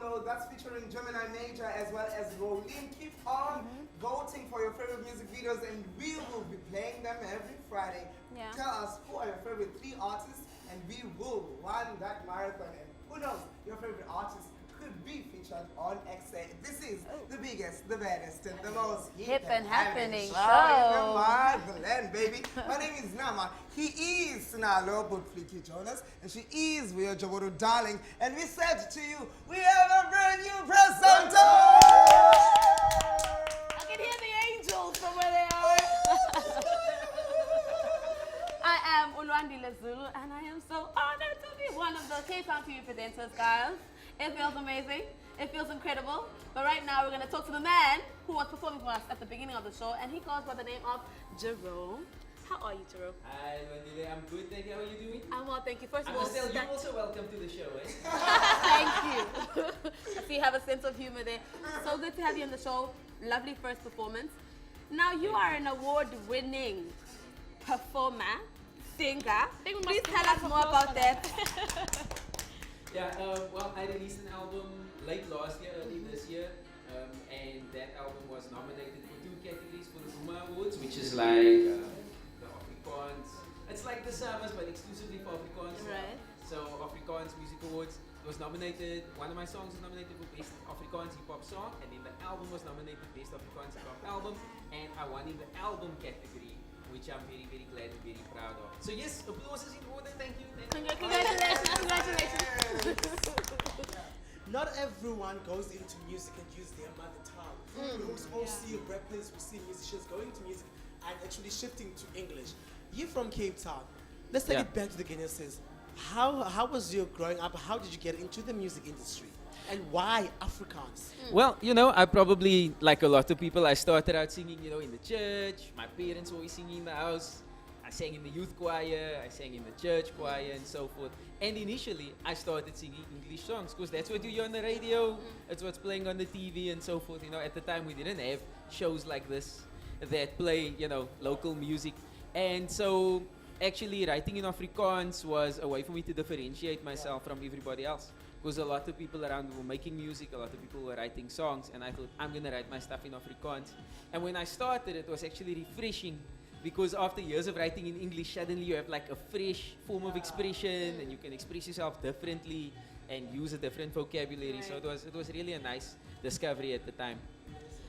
all know, that's featuring Gemini Major as well as Rolene. Keep on voting for your favorite music videos, and we will be playing them every Friday. Yeah. Tell us who are your favorite 3 artists, and we will run that marathon. And who knows, your favorite artist could be featured on Ekse. This is the biggest, the baddest, and the most Hip and happening show show. in the land, baby. My name is Nama. He is Sinalo Butfliki Jonas, and she is Wea Jaboru Darling. And we said to you, we have a brand new presenter! I can hear the angels from where they are. I am Lwandile Zulu, and I am so honored to be one of the Cape Town TV presenters, guys. It feels amazing. It feels incredible. But right now, we're going to talk to the man who was performing for us at the beginning of the show, and he goes by the name of Jerome. How are you, Jerome? Hi, Lwandile. I'm good, thank you. How are you doing? I'm well, thank you. First of all, You're also welcome to the show, eh? thank you. I see you have a sense of humor there. So good to have you on the show. Lovely first performance. Now, you are an award-winning performer, singer. Please tell us more about that. Yeah, well, I released an album late last year, early this year, and that album was nominated for 2 categories for the Zuma Awards, which is like the Afrikaans. It's like the Summers, but exclusively for Afrikaans. Right. So Afrikaans Music Awards was nominated. One of my songs was nominated for Best Afrikaans Hip Hop Song, and then the album was nominated Best Afrikaans Hip Hop Album, and I won in the album category, which I'm very, very glad and very proud of. So yes, applause is in order. Thank you. Congratulations. Congratulations. Not everyone goes into music and use their mother tongue. We also see rappers, we see musicians going to music and actually shifting to English. You're from Cape Town. Let's take it back to the Genesis. How was your growing up? How did you get into the music industry? And why Afrikaans? Well, you know, I probably, like a lot of people, I started out singing, you know, in the church. My parents were always singing in the house. I sang in the youth choir, I sang in the church choir and so forth. And initially, I started singing English songs because that's what you hear on the radio, it's what's playing on the TV and so forth. You know, at the time we didn't have shows like this that play, you know, local music. And so, actually, writing in Afrikaans was a way for me to differentiate myself from everybody else. Because a lot of people around were making music, a lot of people were writing songs, and I thought, I'm going to write my stuff in Afrikaans. And when I started, it was actually refreshing, because after years of writing in English, suddenly you have like a fresh form of expression, and you can express yourself differently and use a different vocabulary. Right. So it was really a nice discovery at the time.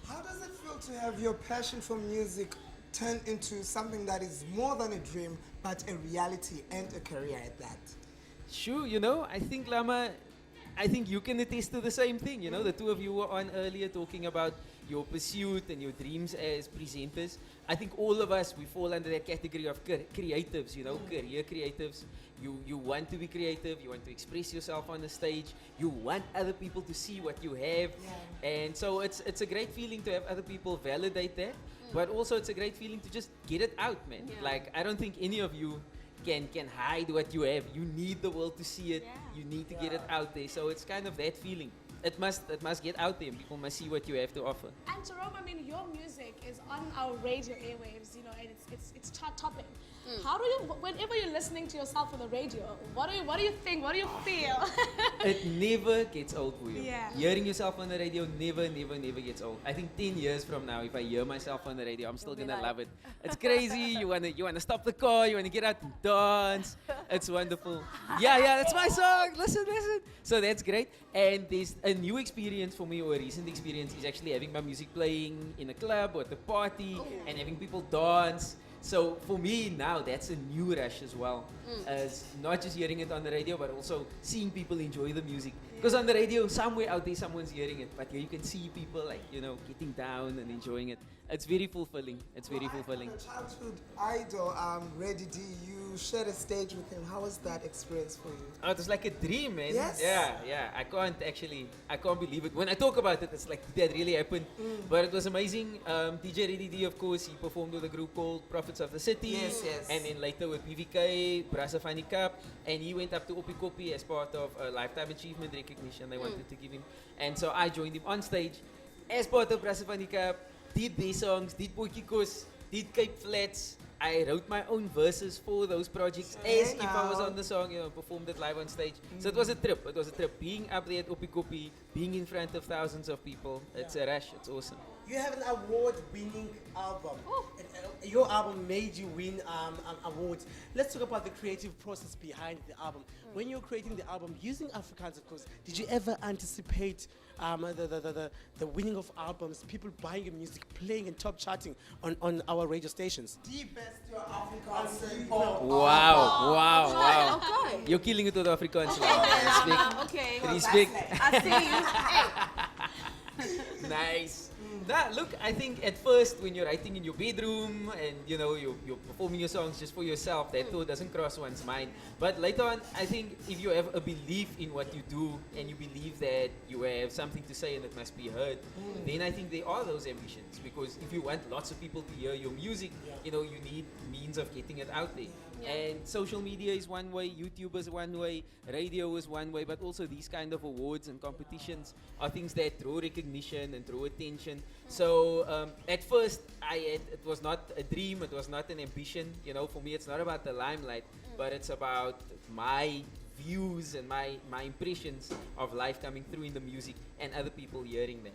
How does it feel to have your passion for music turn into something that is more than a dream, but a reality and a career at that? Sure, you know, I think Lama, I think you can attest to the same thing. You know, the two of you were on earlier talking about your pursuit and your dreams as presenters. I think all of us, we fall under that category of creatives, you know, career creatives. You want to be creative, you want to express yourself on the stage, you want other people to see what you have. And so it's a great feeling to have other people validate that, but also it's a great feeling to just get it out, man. Like, I don't think any of you can hide what you have. You need the world to see it. You need to get it out there. So it's kind of that feeling. It must get out there. People must see what you have to offer. And Jerome, I mean, your music is on our radio airwaves, you know, and it's chart topping. How do you, whenever you're listening to yourself on the radio, what do you think? What do you feel? It never gets old for you. Yeah. Hearing yourself on the radio never gets old. I think 10 years from now, if I hear myself on the radio, I'm still gonna love it. It's crazy. You wanna stop the car. You wanna get out and dance. It's wonderful. Yeah, that's my song. Listen. So that's great. And there's a new experience for me, or a recent experience, is actually having my music playing in a club or at a party and having people dance. So for me now, that's a new rush as well, as not just hearing it on the radio, but also seeing people enjoy the music. Because on the radio, somewhere out there, someone's hearing it, but here you can see people, like, you know, getting down and enjoying it. It's very fulfilling. It's very fulfilling. Your childhood idol, Reddy D, you shared a stage with him. How was that experience for you? Oh, it was like a dream, man. Yes. Yeah. I can't believe it. When I talk about it, it's like that really happened. But it was amazing. DJ Reddy D, of course, he performed with a group called Prophets of the City. Yes. And then later with PVK, Brasa Fanny Cup. And he went up to Opikopi as part of a Lifetime Achievement recognition they wanted to give him. And so I joined him on stage as part of Brasa Fanny Cup. Did their songs, did Boikikos, did Cape Flats, I wrote my own verses for those projects as if I was on the song, performed it live on stage. So it was a trip. It was a trip. Being up there at Opikopi, being in front of thousands of people, it's a rush. It's awesome. You have an award-winning album. And, your album made you win awards. Let's talk about the creative process behind the album. When you're creating the album, using Afrikaans, of course, did you ever anticipate the winning of albums, people buying your music, playing and top charting on our radio stations? The best your Afrikaans Wow. Okay. You're killing it with the Afrikaans. Okay. Respect. I see you. Hey. Nice. Look, I think at first when you're writing in your bedroom and you're performing your songs just for yourself, that thought doesn't cross one's mind. But later on, I think if you have a belief in what you do and you believe that you have something to say and it must be heard, then I think there are those ambitions. Because if you want lots of people to hear your music, you need means of getting it out there. Yeah. And social media is one way, YouTube is one way, radio is one way, but also these kind of awards and competitions are things that draw recognition and draw attention. So at first, it was not a dream, it was not an ambition. For me, it's not about the limelight, but it's about my views and my impressions of life coming through in the music and other people hearing that.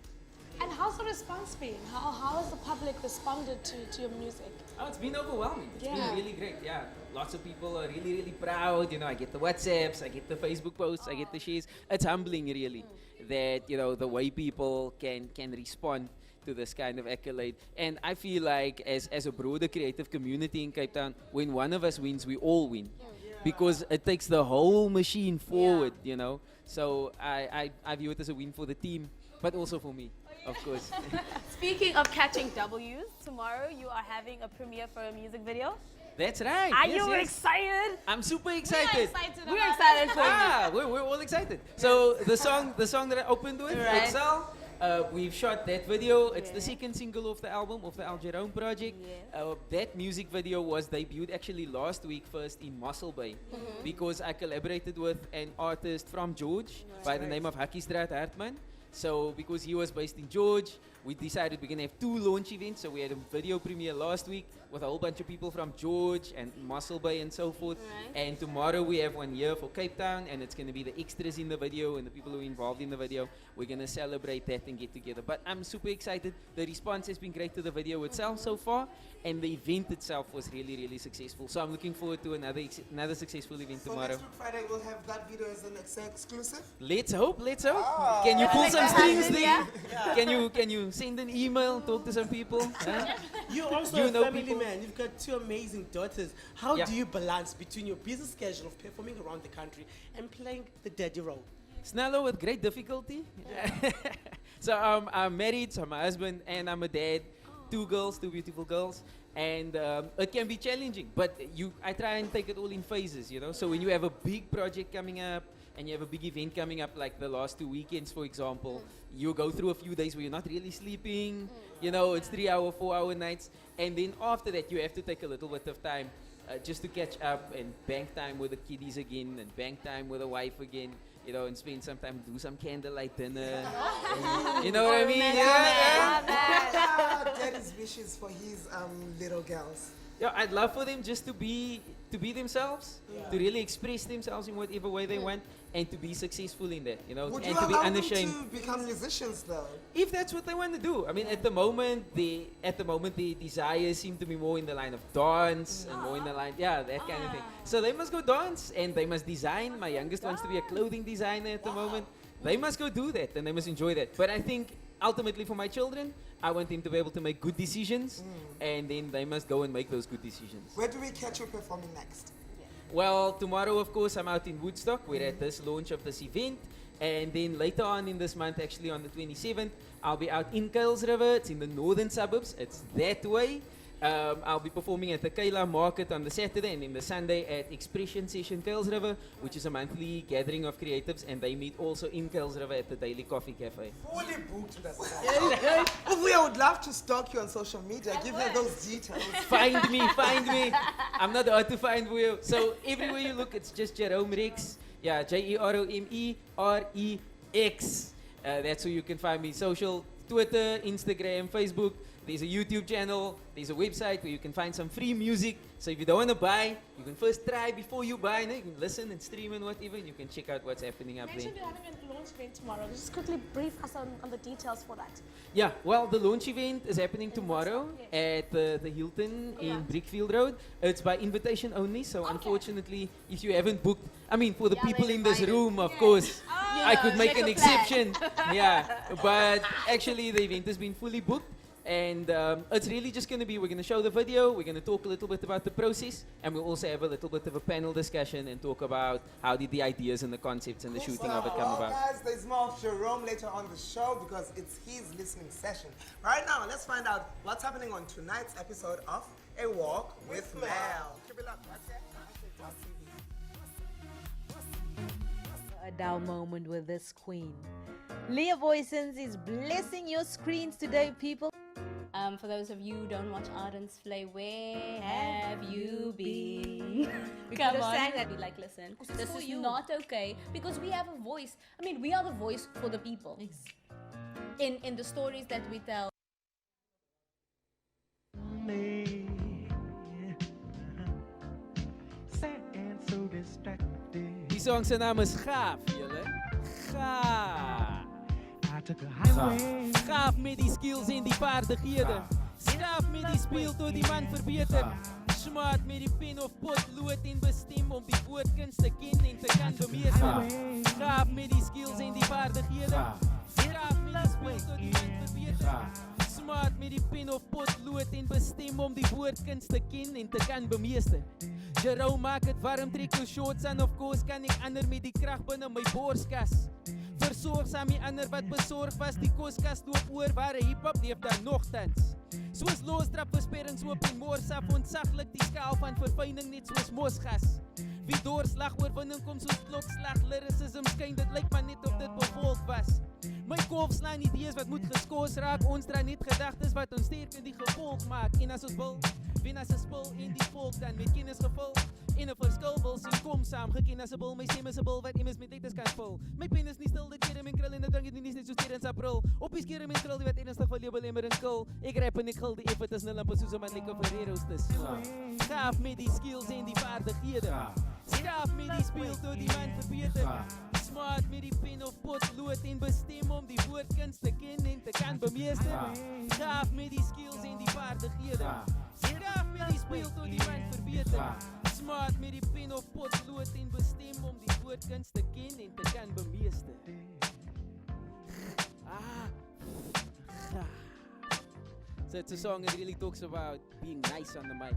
And how's the response been? How has the public responded to your music? Oh, it's been overwhelming. It's Yeah. been really great. Yeah, lots of people are really, really proud. I get the WhatsApps, I get the Facebook posts, I get the shares. It's humbling, really, that the way people can respond to this kind of accolade. And I feel like as a broader creative community in Cape Town, when one of us wins, we all win, because it takes the whole machine forward. So I view it as a win for the team, but also for me. Of course. Speaking of catching W's, tomorrow you are having a premiere for a music video. That's right. Are yes, you yes. excited? I'm super We're excited. excited. We're about excited it. for you. We're all excited. So the song that I opened with, Right. Excel, we've shot that video. It's the Yeah. second single of the album, of the Jerome project. Yes. That music video was debuted actually last week first in Mossel Bay, because I collaborated with an artist from George by the name of Hakkistraat Hartman. So because he was based in George, we decided we're going to have 2 launch events. So we had a video premiere last week with a whole bunch of people from George and Mossel Bay and so forth. Right. And tomorrow we have one here for Cape Town, and it's going to be the extras in the video and the people who are involved in the video. We're going to celebrate that and get together. But I'm super excited. The response has been great to the video itself so far, and the event itself was really, really successful. So I'm looking forward to another successful event So tomorrow. next week Friday we'll have that video as an exclusive. Let's hope. Ah. Can you pull Like some that. strings Yeah. there? Can you send an email, talk to some people? Huh? You're also You a know family people. man. You've got 2 amazing daughters. How Yeah. do you balance between your busy schedule of performing around the country and playing the daddy role? Snello with great difficulty. So I'm married, so I'm a husband and I'm a dad. 2 girls, 2 beautiful girls. And it can be challenging, but I try and take it all in phases, So when you have a big project coming up and you have a big event coming up, like the last 2 weekends, for example, you go through a few days where you're not really sleeping, it's 3-hour, 4-hour nights. And then after that, you have to take a little bit of time just to catch up and bank time with the kiddies again and bank time with the wife again. And spend some time, do some candlelight dinner. You know what I mean? Daddy's wishes for his little girls. Yeah, I'd love for them just to be themselves, to really express themselves in whatever way they want, and to be successful in that, Would and you to be allow them unashamed. to become musicians though? If that's what they want to do. I mean, at the moment, the desires seem to be more in the line of dance and more in the line, that kind of thing. So they must go dance and they must design. My youngest wants to be a clothing designer at the moment. They must go do that and they must enjoy that. But I think ultimately for my children, I want them to be able to make good decisions, and then they must go and make those good decisions. Where do we catch you performing next? Well, tomorrow, of course, I'm out in Woodstock. We're at this launch of this event. And then later on in this month, actually on the 27th, I'll be out in Kuilsriver. It's in the northern suburbs. It's that way. I'll be performing at the Kaila Market on the Saturday, and then the Sunday at Expression Session Kuilsriver, which is a monthly gathering of creatives, and they meet also in Kuilsriver at the Daily Coffee Cafe. Fully booked that time. I would love to stalk you on social media. Give me those details. Find me. I'm not hard to find for you. So everywhere you look, it's just Jerome Rex. Yeah, Jeromerex. That's who you can find me. Social Twitter, Instagram, Facebook. There's a YouTube channel. There's a website where you can find some free music. So if you don't want to buy, you can first try before you buy. You can listen and stream and whatever. And you can check out what's happening up You there. mentioned you're having a launch event tomorrow. Just quickly brief us on the details for that. Yeah, well, the launch event is happening tomorrow Yes. at the Hilton in Yeah. Brickfield Road. It's by invitation only, so Okay. unfortunately, if you haven't booked, I mean, for the Yeah, people they're in this invited. room, of course, I could make an make a plan. exception. Yeah, but actually, the event has been fully booked. And it's really just going to be, we're going to show the video, we're going to talk a little bit about the process, and we'll also have a little bit of a panel discussion and talk about how did the ideas and the concepts and the shooting of it come Well, about. guys, there's more of Jerome later on the show because it's his listening session. Right now, let's find out what's happening on tonight's episode of A Walk with Mel. Keep it up. A dull moment with this queen. Leah Voicens is blessing your screens today, people. For those of you who don't watch Arden's Play, where have you been? We Come could have on. sang that. Be like, listen, This is this for is you. not okay because we have a voice. I mean, we are the voice for the people. In the stories that we tell. Die song zijn naam is Gaaf, jullie. Gaaf. Gaaf met die skills en die vaardighede. Gaaf met die speel tot die man verbeter. Smart met die pen of potlood en bestem om die woordkunst te ken en te kan bemeester. Gaaf met die skills en die vaardighede. Gaaf met die speel tot die man verbeter. Smart met die pen of potlood en bestem om die woordkunst te ken en te kan bemeester. Jerome maak het warm, trek jou shorts aan of kos, kan ek ander met die krag binne my borskas. Versorgsaam die ander wat besorg was, die koskas loop oor waar hiphop leef dan nogtans. Soos lostrap versperrings oop en morsaf, ontsaglik die skaal van verfyning net soos mosgas. Wie doorslag oorwinning kom soos klokslag, lyricism skyn, dit lyk maar net of dit bevolk was. My kop slaan idees wat moet geskos raak, ons dra net gedagtes wat ons sterk in die gevolg maak. En as ons wil, wen as 'n spul en die volk dan met kennis gevul. En 'n verskil wil sien kom saam, geken as 'n bil, my stem is 'n bil wat immers met letters kan vul. My pen is nie stil, dit keer in krul en dit drink dit nie net soos Terrence April. Op die skerm en krul die wat ernstig van lewe lemmer en kil. Ek rap en ek gil die effort is nul en soos 'n man like Ferrero's te slaan. Gaaf met die skills en die vaardighede. Gaaf met die speel tot die man verbeter. Smart met die pen of potlood en bestem om die woordkunst te ken en te kan bemeester. Gaaf met die skills en die vaardighede. Gaaf met die speel tot die man verbeter. Smart met die pen of potlood en bestem om die woordkunst te ken en te kan bemeester. So it's a song that really talks about being nice on the mic.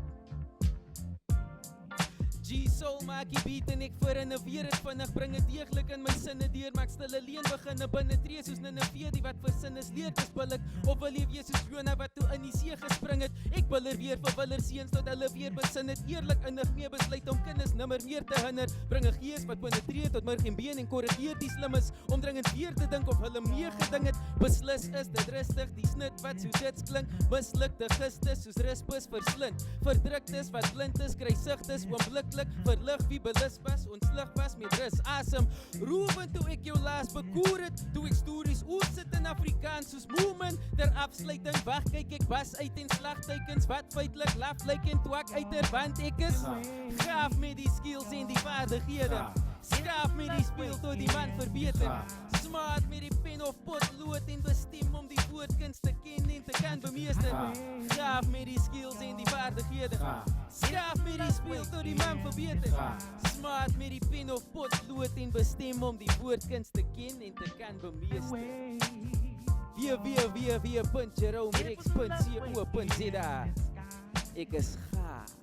G-Soul maak die beat en ek verinnoveer het vinnig, bring het deeglik in my sinne deur, maak stil alleen beginne binne tree soos Nineveh, die wat versin is leer is billik, of wil jy wees soos Jona wat toe in die see gespring het, ek biller weer vir willer seuns tot hulle weer besin het, eerlik innig mee besluit om kinders nimmer meer te hinder, bring 'n gees wat penetreer tot murg en been en korrigeer die slimmes, om dringend weer te dink of hulle meer geding het, beslis is dit rustig, die snit wat so dit klink, mislukte gistes soos rispus verslind, verdruktes wat blind is, kry sigtes, oombliklik verlig wie belus was, ontslig was met rus asem. Roepen toe ek jou laas bekoer het, toe ek stories oor sit in Afrikaans soos moment, ter afsluiting wag kyk ek was uit en slagtekens wat feitlik laf lyk en twak uit want ek is gaaf met die skills en die vaardighede. Gaaf met die speel tot die man verbeter. Smart met die pen of potlood en bestem om die woordkunst te ken en te kan bemeester. Gaaf met die skills en die vaardighede. Gaaf met die speel tot die man verbeter. Smart met die pen of potlood en bestem om die woordkunst te ken en te kan bemeester. www.jeromerex.co.za. Ek is gaaf.